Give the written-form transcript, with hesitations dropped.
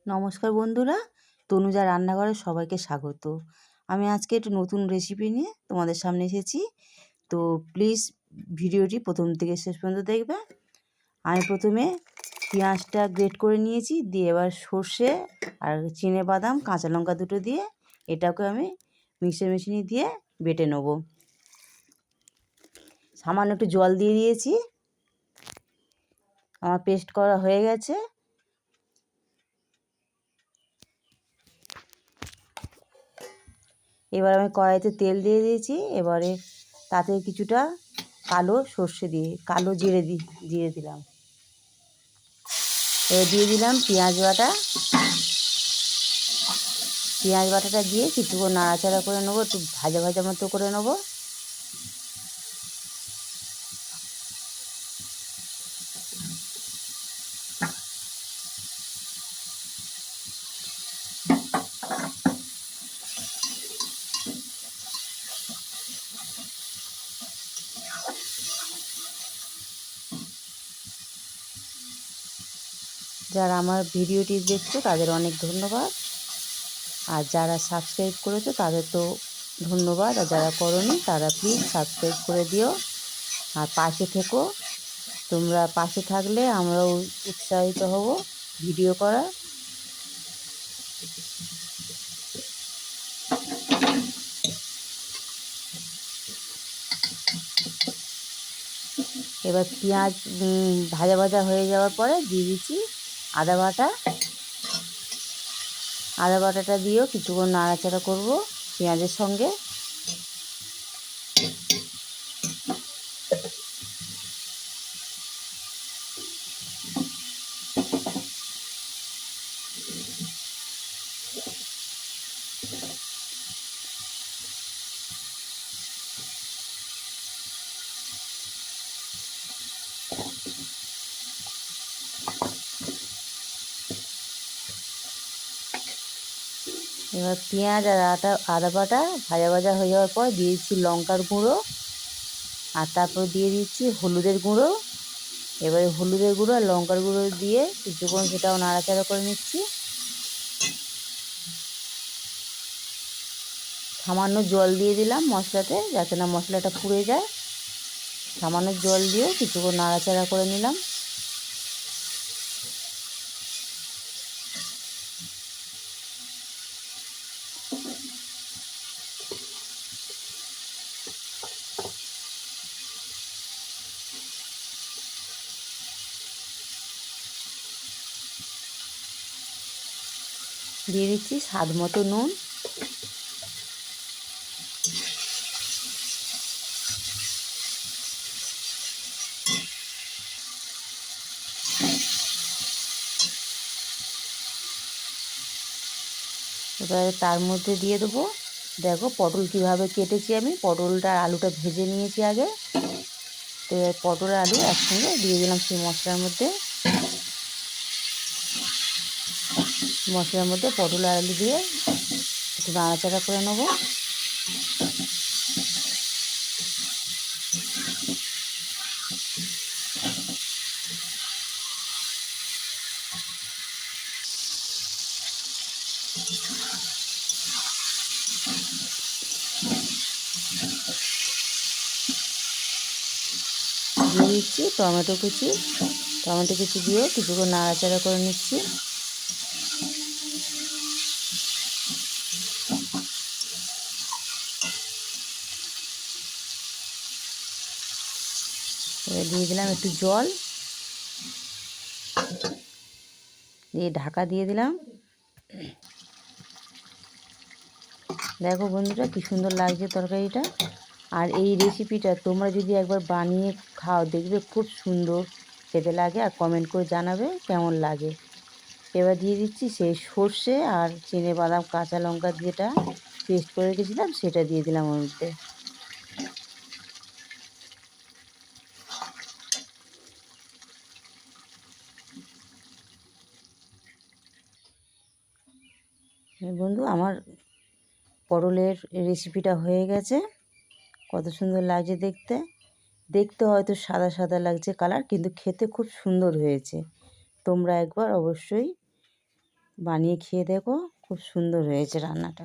নমস্কার বন্ধুরা, তনুজা রান্নাঘরে সবাইকে স্বাগত। আমি আজকে একটু নতুন রেসিপি নিয়ে তোমাদের সামনে এসেছি। তো প্লিজ ভিডিওটি প্রথম থেকে শেষ পর্যন্ত দেখবে। আমি প্রথমে পেঁয়াজটা গ্রেট করে নিয়েছি, দিয়ে এবার সর্ষে আর চিনেবাদাম কাঁচা লঙ্কা দুটো দিয়ে এটাকে আমি মিক্সার মেশিনে দিয়ে বেটে নেব। সামান্য একটু জল দিয়ে দিয়েছি, আমার পেস্ট করা হয়ে গেছে। এবার আমি কড়াইতে তেল দিয়ে দিয়েছি, এবারে তাতে কিছুটা কালো জিরে দিয়ে দিলাম। এবার দিয়ে দিলাম পেঁয়াজ বাটাটা দিয়ে কিছুক্ষণ নাড়াচাড়া করে নেবো, একটু ভাজা ভাজা মতো করে নেবো। যারা আমার ভিডিওটি দেখছো তাদের অনেক ধন্যবাদ, আর যারা সাবস্ক্রাইব করেছো তাদের তো ধন্যবাদ, আর যারা করোনি তারা প্লিজ সাবস্ক্রাইব করে দিও আর পাশে থেকো। তোমরা পাশে থাকলে আমরাও উৎসাহিত হব ভিডিও করা। এবার পেঁয়াজ ভাজা ভাজা হয়ে যাওয়ার পরে দিয়ে দিচ্ছি আদা বাটাটা দিয়েও কিছুক্ষণ নাড়াচাড়া করব পেঁয়াজের সঙ্গে। এবার পেঁয়াজ আর আদা বাটা ভাজা ভাজা হয়ে যাওয়ার পর দিয়ে দিচ্ছি লঙ্কার গুঁড়ো, আর তারপর দিয়ে দিচ্ছি হলুদের গুঁড়ো। এবারে হলুদের গুঁড়ো আর লঙ্কার গুঁড়ো দিয়ে কিছুক্ষণ সেটাও নাড়াচাড়া করে নিচ্ছি। সামান্য জল দিয়ে দিলাম মশলাতে, যাতে না মশলাটা পুড়ে যায়। সামান্য জল দিয়ে কিছুক্ষণ নাড়াচাড়া করে নিলাম। দিয়ে দিচ্ছি স্বাদ মতো নুন। এবারে তার মধ্যে দিয়ে দেবো, দেখো পটল কীভাবে কেটেছি আমি। পটলটা আর আলুটা ভেজে নিয়েছি আগে। তো পটল আর আলু একসঙ্গে দিয়ে দিলাম সেই মশলার মধ্যে পটল আর আলু দিয়ে একটু নাড়াচাড়া করে নেবো। দিয়ে দিচ্ছি টমেটো কুচি দিয়ে কিছুক্ষণ নাড়াচাড়া করে নিচ্ছি। এবার দিয়ে দিলাম একটু জল, দিয়ে ঢাকা দিয়ে দিলাম। দেখো বন্ধুরা কি সুন্দর লাগছে তরকারিটা। আর এই রেসিপিটা তোমরা যদি একবার বানিয়ে খাও, দেখবে খুব সুন্দর খেতে লাগে, আর কমেন্ট করে জানাবে কেমন লাগে। এবার দিয়ে দিচ্ছি সেই সর্ষে আর চিনেবাদাম কাঁচা লঙ্কা যেটা পেস্ট করে রেখেছিলাম সেটা দিয়ে দিলাম ওর মধ্যে। বন্ধু, আমার পটলের রেসিপিটা হয়ে গেছে। কত সুন্দর লাগছে দেখতে। দেখতে হয়তো সাদা সাদা লাগছে কালার, কিন্তু খেতে খুব সুন্দর হয়েছে। তোমরা একবার অবশ্যই বানিয়ে খেয়ে দেখো, খুব সুন্দর হয়েছে রান্নাটা।